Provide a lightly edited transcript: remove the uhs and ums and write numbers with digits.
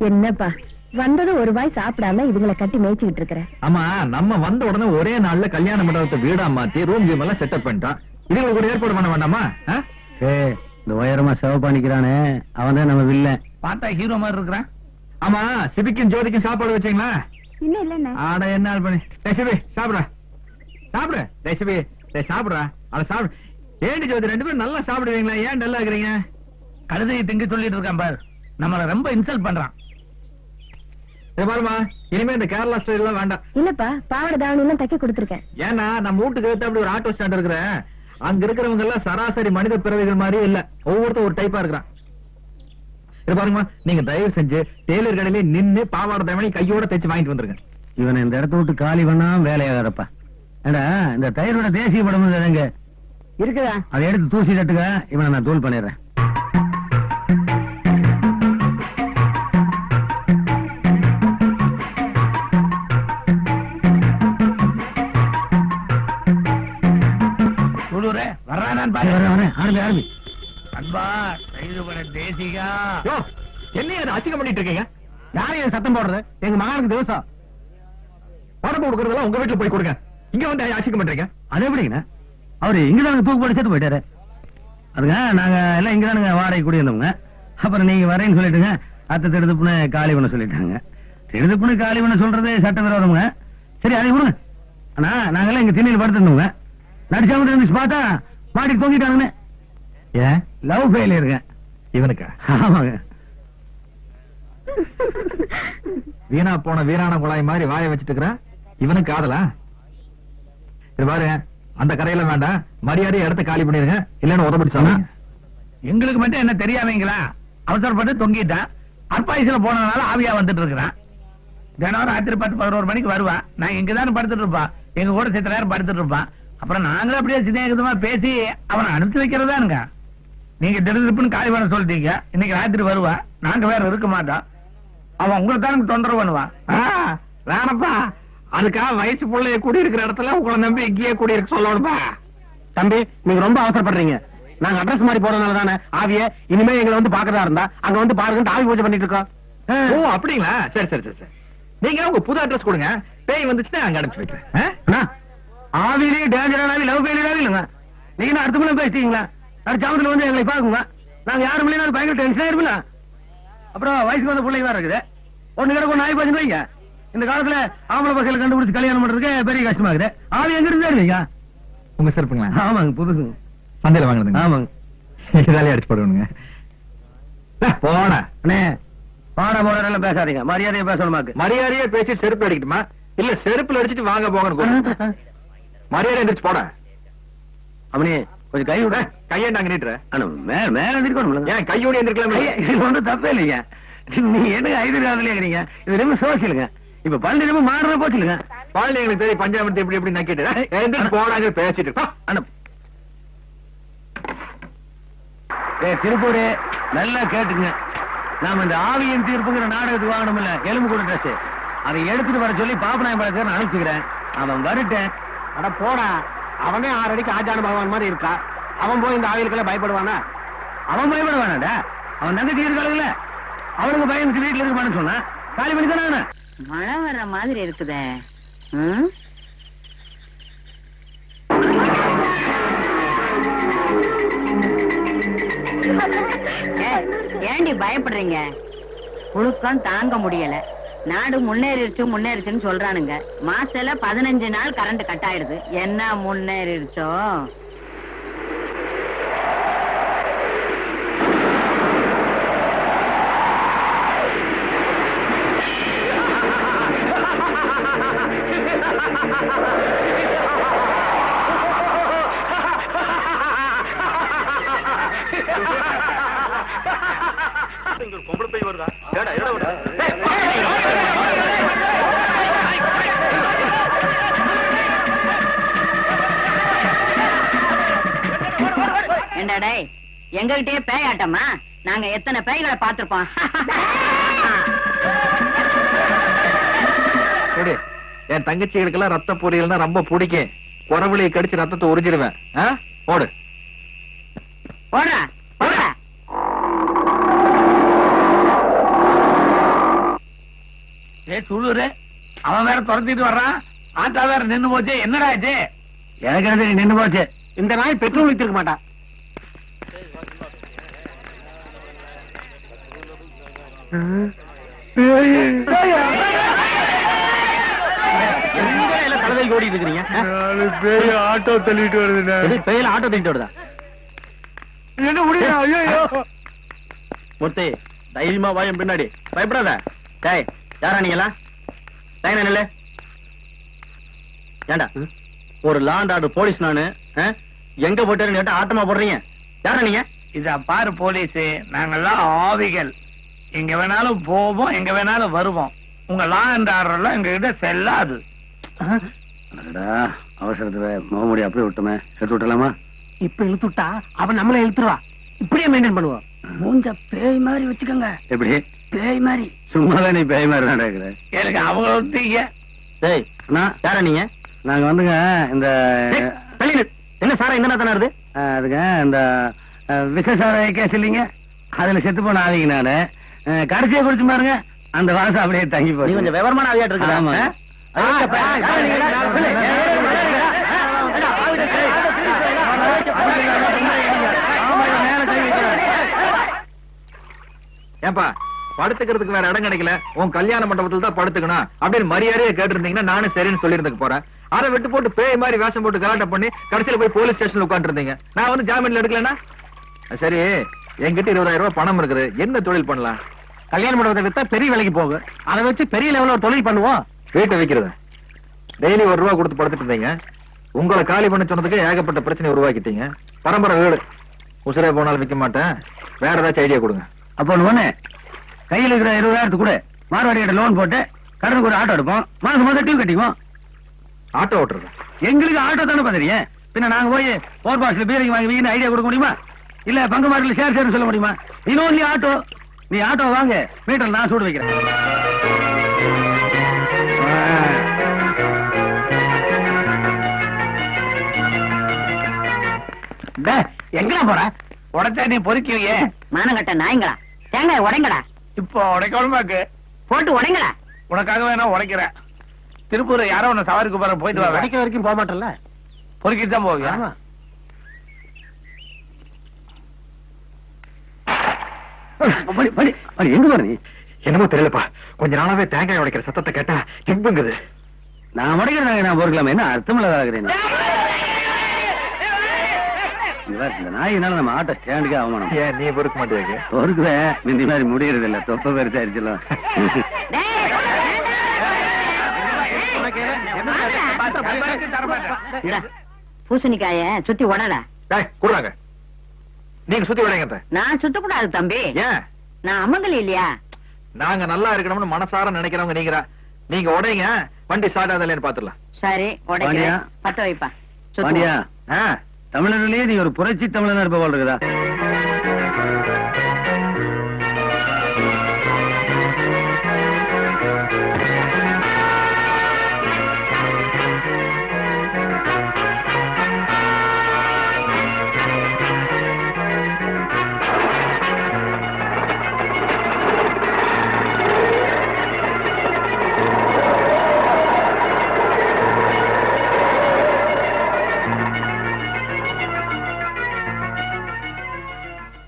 என்னப்பா வந்தது ஒரு வாய் சாப்பிடாம இதுங்களை கட்டி மேய்ச்சிட்டு இருக்கிற? ஆமா, நம்ம வந்த உடனே ஒரே நாள்ல கல்யாண மண்டபத்தை வீடா மாத்தி ரூம் கீம் எல்லாம் செட்டப் பண்ணிட்டான். இதுங்களுக்கு ஒரு ஏற்பாடு பண்ண வேண்டாமா? இந்த உயரமா சிவப்பா நிக்கிறானே அவன் தான் நம்ம வில்ல. பார்த்தா ஹீரோ மாதிரி இருக்கிறான். ஆமா, சிபிக்கும் ஜோதிக்கும் சாப்பாடு வச்சீங்களா? இன்னும் இல்ல. ஆட என்ன பண்ணி சிபி சாப்பிட சாப்பிடு. சிபி சாப்பிடுறா, அத சாப்பிடு. ஏண்டி ஜோதி ரெண்டு பேரும் நல்லா சாப்பிடுவீங்களா? ஏன் நல்லா இருக்கிறீங்க? கழுதையை திங்க சொல்லிட்டு இருக்கான் பாரு, நம்மள ரொம்ப இன்சல்ட் பண்றான். பாருமா, இனிமே இந்த கேரளா ஸ்டைல் எல்லாம் வேண்டாம். இல்லப்பா, பாவாடை தாவணி எல்லாம் தைக்க கொடுத்துருக்கேன். ஏன்னா நம்ம வீட்டுக்கு அப்படி ஒரு ஆட்டோ ஸ்டாண்ட் இருக்கிறேன். அங்க இருக்கிறவங்க எல்லாம் சராசரி மனித பிறவைகள் மாதிரியே இல்ல, ஒவ்வொருத்தரும் ஒரு டைப்பா இருக்கிறான். பாருமா, நீங்க தயவு செஞ்சு டெய்லர் கடையிலே நின்னு பாவாடை தாவணி கையோட தைச்சு வாங்கிட்டு வந்துருங்க. இவனை இந்த இடத்த விட்டு காலி பண்ணா வேலையாகிறப்பா. ஏடா, இந்த தயிரோட தேசிய படம் எங்க இருக்குதா? அதை எடுத்து தூசி தட்டுக்க, இவனை நான் தூள் பண்ணிடுறேன். அசிங்கம் பண்ணிட்டு இருக்கீங்க. யாரையும் சத்தம் போடுறது? எங்க மகனுக்கு திவசம் உடம்பு கொடுக்கறதெல்லாம் உங்க வீட்டுல போய் கொடுங்க. இங்க வந்து அசிங்கம் பண்றீங்க. அது எப்படிங்க? அவரு இங்கதான் தூக்கு போட்டு சேர்த்து போயிட்டாரு. அதுங்க நாங்க எல்லாம் இங்கதானுங்க வாடகை குடியிருந்தோங்க. அப்புறம் நீங்க வரேன்னு சொல்லிட்டுங்க அத்தை திருதுப்புன்னு காலி பண்ண சொல்லிட்டாங்க. திருதுப்புன்னு காலி பண்ண சொல்றது சட்ட விரோதமுங்க. சரி, அதை விடுங்க. ஆனா நாங்கெல்லாம் இங்க திண்ணையில் படுத்திருந்தோங்க. நடிச்சாம இருந்துச்சு பார்த்தா மாடி தூங்கிட்டானுங்க. ஏன் லவ் ஃபெயிலியருங்க இவனுக்கு? ஆமாங்க. வீணா போன வீரான குழாய் மாதிரி வாய வச்சுட்டு இருக்கிற இவனுக்கு காதலா? பாரு, அந்த கரையில வேண்டாம், மரியாதையை இடத்த காலி பண்ணிருங்க, இல்லன்னு உதவிட்டு சொன்னா. எங்களுக்கு மட்டும் என்ன தெரியாமீங்களா? அவசரப்பட்டு தொங்கிட்டான். அற்பாயுசுல போனதுனால ஆவியா வந்துட்டு இருக்கிறான். தினம் ராத்திரி 10-11 மணிக்கு வருவான். நாங்க இங்கதான் படுத்துட்டு இருப்பான். எங்க கூட சித்த நேரம் படுத்துட்டு இருப்பான். அப்புறம் நாங்களும் அப்படியே சிநேகிதமா பேசி அவனை அனுப்பிச்சு வைக்கிறதானுங்க. நீங்க திடுப்புன்னு காலி பண்ண சொல்லிட்டீங்க. இன்னைக்கு ராத்திரி வருவா, நாங்க வேற இருக்க மாட்டோம். அவன் உங்களுக்கு தான் தொந்தரவு பண்ணுவான். வேணப்பா, அதுக்காக வயசு பிள்ளைய கூடி இருக்கிற இடத்துல உங்களை நம்பி இங்கேயே கூடி இருக்க சொல்லணும்பா. தம்பி, நீங்க ரொம்ப அவசரப்படுறீங்க. நாங்க அட்ரஸ் மாதிரி போறதுனால தானே ஆவிய இனிமே எங்களை வந்து பாக்கறதா இருந்தா அங்க வந்து பாருங்க, ஆவி பூஜை பண்ணிட்டு இருக்கோம். ஓ அப்படிங்களா? சரி சரி சரி சரி, நீங்க உங்க புது அட்ரஸ் கொடுங்க, பேய் வந்துச்சுன்னா அங்க அனுப்பிச்சு வைக்கிறேன். ஆவிலே டேஞ்சரான ஆவி, லவ் ஃபெயிலியர் இல்லங்க. நீங்க அடுத்த முறை பேசிட்டீங்களா? அடுத்த வந்து எங்களை பாக்குங்க. நாங்க யாரும் இல்லைன்னா பயங்கர டென்ஷனா இருப்பீங்க. அப்புறம் வயசுக்கு வந்த பிள்ளைங்க வேற இருக்குது. ஒண்ணு கிடக்கு ஒண்ணு ஆகி போச்சுன்னு வைங்க. இந்த காலத்துல ஆம்பளை பசங்களை கண்டுபிடிச்சு கல்யாணம் பண்றதுக்கு பெரிய கஷ்டமா இருக்குது. ஆவி எங்க இருந்து இருவீங்க? உங்க செருப்புங்களா? ஆமாங்க, புதுசு சந்தையில வாங்குறதுங்க. ஆமாங்க, இதாலே அடிச்சு போடுவீங்க. போட அண்ணே, பாட போட பேசாதீங்க, மரியாதையா பேசணுமாக்கு. மரியாதையா பேசி செருப்பு அடிக்கட்டுமா? இல்ல செருப்புல அடிச்சுட்டு வாங்க போங்க. மரியாதை எந்திரிச்சு போட. அவனே கொஞ்சம் கை விட. கையேண்டாங்க நீட்டுற மேல எந்திரிக்கணும். ஏன் கையோட எந்திரிக்கலாம்? ஒன்றும் தப்பே இல்லைங்க. நீ என்ன ஐதராதுல இருக்கிறீங்க? இது ரொம்ப சோசியலுங்க. இப்ப பள்ளி ரொம்ப மாறுற போச்சுங்க. பள்ளி எங்களுக்கு தெரியும், பஞ்சாபத்து எப்படி எப்படி நக்கிட்டு போடாங்க பேசிட்டு திருப்பூர் நல்லா கேட்டுங்க. நாம இந்த ஆவியின் தீர்ப்புங்கிற நாடகத்துக்கு வாங்கணும்ல எலும்பு கூட ட்ரெஸ், அதை எடுத்துட்டு வர சொல்லி பாப்பநாயம் பழக்க அனுப்பிச்சுக்கிறேன். அவன் வரட்டேன். அட போடா, அவனே 6 அடிக்கு ஆஜான பகவான் மாதிரி இருக்கா. அவன் போய் இந்த ஆவிகளுக்கெல்லாம் பயப்படுவானா? அவன் பயப்படுவானாடா? அவன் தங்கச்சி இருக்காளுல்ல, அவனுக்கு பயந்துட்டு வீட்டுல இருக்க சொன்னா காலி பண்ணி தானே. மழை வர்ற மாதிரி இருக்குதே. ஏண்டி பயப்படுறீங்க? புழுக்கம் தாங்க முடியல. நாடு முன்னேறிடுச்சுன்னு சொல்றானுங்க. மாசத்துல 15 நாள் கரண்ட் கட் ஆயிடுது. என்ன முன்னேறிடுச்சோ? என்னடா எங்ககிட்டயே பேயாட்டமா? நாங்க எத்தனை பேய்களை பார்த்திருப்போம். என் தங்கச்சிகளுக்கெல்லாம் ரத்த பொரியல்னா ரொம்ப பிடிக்கும். குறவுளையை கடிச்சு ரத்தத்தை உறிஞ்சிருவேன். ஓடு. போடா போடா. துளுரு அவன் வேற துரத்திட்டு வர்றான். ஆட்டா வேற நின்னு போச்சு. என்னடா ஆச்சு? எனக்கு நின்னு போச்சு. இந்த நாய் பெட்ரோல் ஊத்திருக்க மாட்டா. தலைவலி ஓடிட்டு இருக்கிறீங்க. ஆட்டோ தள்ளிட்டு வருது. பேயில ஆட்டோ தள்ளிட்டு வருதா? என்ன முடியும்? ஐயோ மூர்த்தி தைரியமா வாயும் பின்னாடி பயப்படாத. டேய் யாரா நீங்களா? லைனா நில்லு. ஏண்டா ஒரு லாண்ட் ஆர்டர் போலீஸ் நானு. எங்க போயிட்டாருன்னு கேட்டா ஆட்டமா போடுறீங்க. யாரா நீங்க? இத பாரு போலீஸ், நாங்கெல்லாம் ஆவிகள். எங்க வேணாலும் போவோம், எங்க வேணாலும் வருவோம். உங்க லா அண்ட் ஆர்டர் எங்க கிட்ட செல்லாது. அவசரத்துல முகமுடி அப்படியே விட்டுமே, எடுத்து விட்டலாமா? இப்ப இழுத்துட்டா அவன் நம்மள இழுத்துருவா. இப்படியே மெயின்டைன் பண்ணுவோம். மூஞ்ச பேய் மாதிரி வச்சுக்கோங்க. எப்படி பேய் மாதிரி? சும்மாவே நீ பேய் மாதிரி தான் இருக்கிற. எனக்கு அவங்க ஒருத்தீங்க. டேய் அண்ணா யாரா நீங்க? நாங்க வந்துங்க இந்த என்ன சாரா இந்த தானே வருது? அதுங்க இந்த விசேஷார கேஸ் இல்லைங்க, அதுல செத்து போன ஆவிங்க நானு. கடைசியை குடிச்சு பாருங்க, அந்த வாசம் அப்படியே தங்கி நீ போய் கொஞ்சம் விவரமான ஆவியாட்டு இருக்கு. ஏன்பா படுத்துக்கிறதுக்கு வேற இடம் கிடைக்கல, உன் கல்யாண மண்டபத்துல தான் படுத்துக்கணும் அப்படின்னு மரியாதையை கேட்டிருந்தீங்கன்னா நானும் சரின்னு சொல்லிருந்துக்கு போறேன். அதை விட்டு போட்டு பேய் மாதிரி வேஷம் போட்டு கலாட்ட பண்ணி கடைசியில போய் போலீஸ் ஸ்டேஷன்ல உட்காந்து இருந்தீங்க. நான் வந்து ஜாமீன்ல எடுக்கலன்னா சரி. என்கிட்ட 20,000 ரூபாய் பணம் இருக்குது, என்ன தொழில் பண்ணலாம்? கல்யாண மண்டபத்தை வித்தா பெரிய வேலைக்கு போகும். அதை வச்சு பெரிய லெவல்ல ஒரு தொழில் பண்ணுவோம். வீட்டை வைக்கிறது. டெய்லி 1 ரூபா கொடுத்து படுத்துட்டு இருந்தீங்க. உங்களை காலி பண்ண சொன்னதுக்கு ஏகப்பட்ட பிரச்சனை உருவாக்கிட்டீங்க. பரம்பரை வீடு, உசுரே போனாலும் விற்க மாட்டேன். வேற ஏதாச்சும் ஐடியா கொடுங்க. அப்போ ஒண்ணு கையில் இருக்கிற 20,000 கூட மார்வாடியோட லோன் போட்டு கடனுக்கு ஒரு ஆட்டோ எடுப்போம். மாசம் மாசம் டியூ கட்டிக்குவோம். ஆட்டோ ஓட்டுறது எங்களுக்கு ஆட்டோ தானே பாத்துறீங்க. பின்ன நாங்க போய் 4 பாக்ஸ்ல பீரிங் வாங்கி வீங்க ஐடியா கொடுக்க முடியுமா? இல்ல பங்கு மார்க்கெட்ல ஷேர் சொல்ல முடியுமா? நீ ஓன்லி ஆட்டோ. நீ ஆட்டோ வாங்க, மீட்டர் நான் சூடு வைக்கிறேன். எங்கடா போற? உடச்சா நீ பொறுக்கிவியே. மானங்கட்ட நாய்ங்களா, தேங்காய் உடைங்கடா. இப்போ உடைக்கணுமாக்கு போட்டு உடைங்கடா. உனக்காக வேணா உடைக்கிறேன். திருப்பூர் யாரோ உன்னை சவாரிக்கு போற போயிட்டு வர. கிடைக்க வரைக்கும் போக மாட்டேன்ல, பொறுக்கிட்டு தான் போவியா? எங்க போற நீ? என்னமோ தெரியலப்பா, கொஞ்ச நாளாவே தேங்காய் உடைக்கிற சத்தத்தை கேட்டா ஜிம்புங்குது. நான் உடைக்கிறேன், நான் பொறுக்கலாமே. என்ன அர்த்தமில்ல வேலைக்கிறேன். இந்த நாயினால நம்ம ஆட்டோ ஸ்டாண்டுக்கே அவமானம். ஏன் நீ பொறுக்க மாட்டேங்க? பொறுக்குவேன், இந்த மாதிரி முடியறது இல்ல. தொப்ப பெருசாயிருச்சுலாம். பூசணிக்காய சுத்தி உடடா. கூடாங்க, நீங்க சுத்தி விடைங்க. நான் சுத்த கூடாது தம்பி. ஏன்? நான் அமங்கல் இல்லையா? நாங்க நல்லா இருக்கணும்னு மனசார நினைக்கிறவங்க நீங்க. நீங்க உடைங்க, வண்டி ஸ்டார்ட் ஆகலன்னு பாத்துடலாம். சரி உடைக்கிறேன். பத்த வைப்பா. பாண்டியா, தமிழர்லயே நீ ஒரு புரட்சி தமிழனா இருப்ப போல் இருக்குதா?